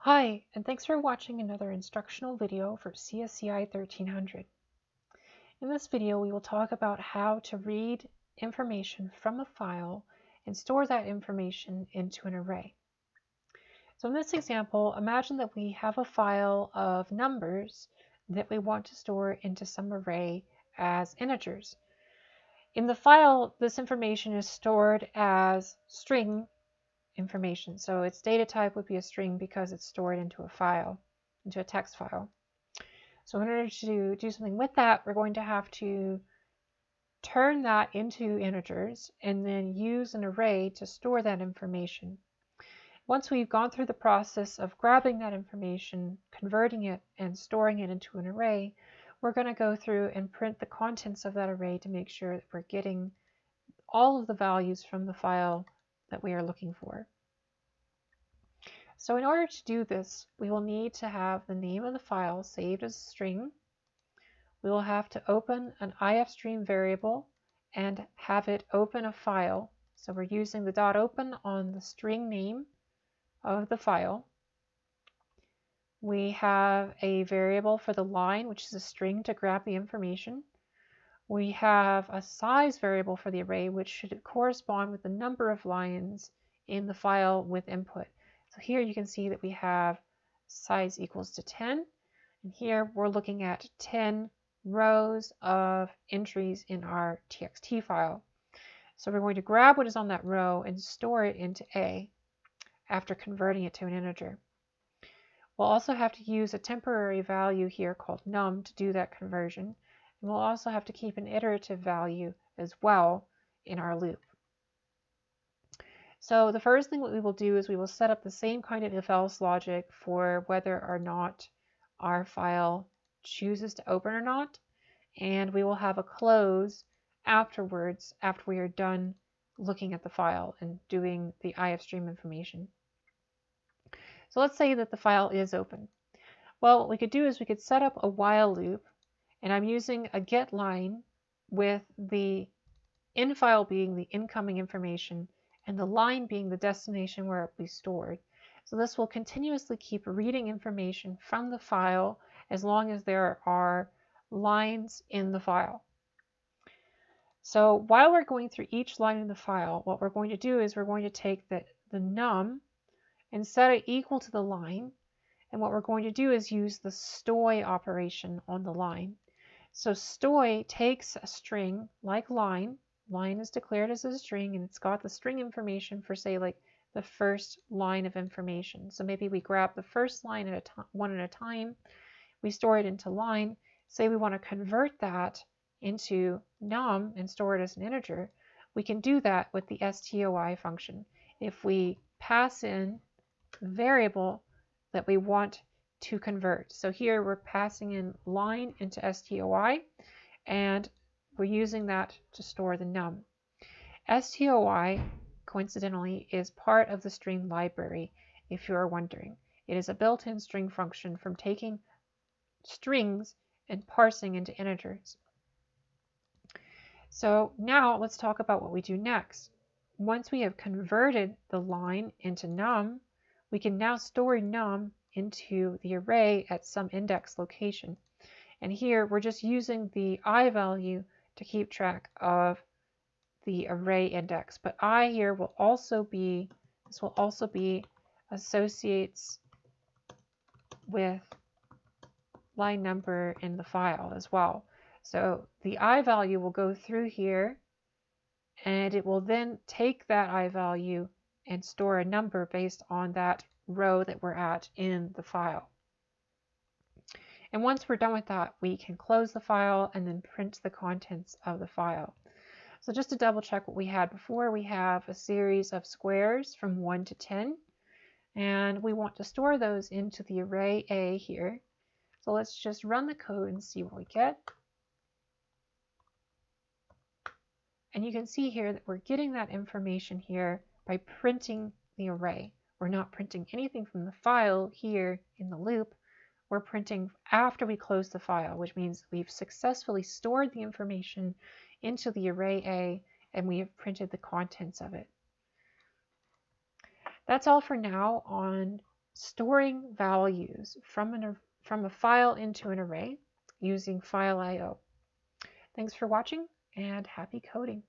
Hi, and thanks for watching another instructional video for CSCI 1300. In this video, we will talk about how to read information from a file and store that information into an array. So in this example, imagine that we have a file of numbers that we want to store into some array as integers. In the file, this information is stored as string information. So its data type would be a string because it's stored into a file, into a text file. So in order to do something with that, we're going to have to turn that into integers and then use an array to store that information. Once we've gone through the process of grabbing that information, converting it, and storing it into an array, we're going to go through and print the contents of that array to make sure that we're getting all of the values from the file that we are looking for. So in order to do this, we will need to have the name of the file saved as a string. We will have to open an ifstream variable and have it open a file. So we're using the .open on the string name of the file. We have a variable for the line, which is a string to grab the information. We have a size variable for the array, which should correspond with the number of lines in the file with input. So here you can see that we have size equals to 10. And here we're looking at 10 rows of entries in our txt file. So we're going to grab what is on that row and store it into A after converting it to an integer. We'll also have to use a temporary value here called num to do that conversion. And we'll also have to keep an iterative value as well in our loop. So the first thing that we will do is we will set up the same kind of if-else logic for whether or not our file chooses to open or not, and we will have a close afterwards after we are done looking at the file and doing the ifstream information. So let's say that the file is open. Well, what we could do is we could set up a while loop, and I'm using a get line with the in file being the incoming information and the line being the destination where it will be stored. So this will continuously keep reading information from the file as long as there are lines in the file. So while we're going through each line in the file, what we're going to do is we're going to take the num and set it equal to the line. And what we're going to do is use the STOY operation on the line. So STOY takes a string like line. Line is declared as a string, and it's got the string information for, say, like the first line of information. So maybe we grab the first line one at a time. We store it into line. Say we want to convert that into num and store it as an integer. We can do that with the STOY function. If we pass in the variable that we want to convert. So here we're passing in line into STOY, and we're using that to store the num. STOY, coincidentally, is part of the string library, if you are wondering. It is a built-in string function from taking strings and parsing into integers. So now let's talk about what we do next. Once we have converted the line into num, we can now store num into the array at some index location. And here we're just using the I value to keep track of the array index. But I here will also be, this will also be associates with line number in the file as well. So the I value will go through here, and it will then take that I value and store a number based on that row that we're at in the file. And once we're done with that, we can close the file and then print the contents of the file. So just to double check what we had before, we have a series of squares from 1 to 10, and we want to store those into the array A here. So let's just run the code and see what we get. And you can see here that we're getting that information here by printing the array. We're not printing anything from the file here in the loop. We're printing after we close the file, which means we've successfully stored the information into the array A, and we have printed the contents of it. That's all for now on storing values from a file into an array using file.io. Thanks for watching and happy coding.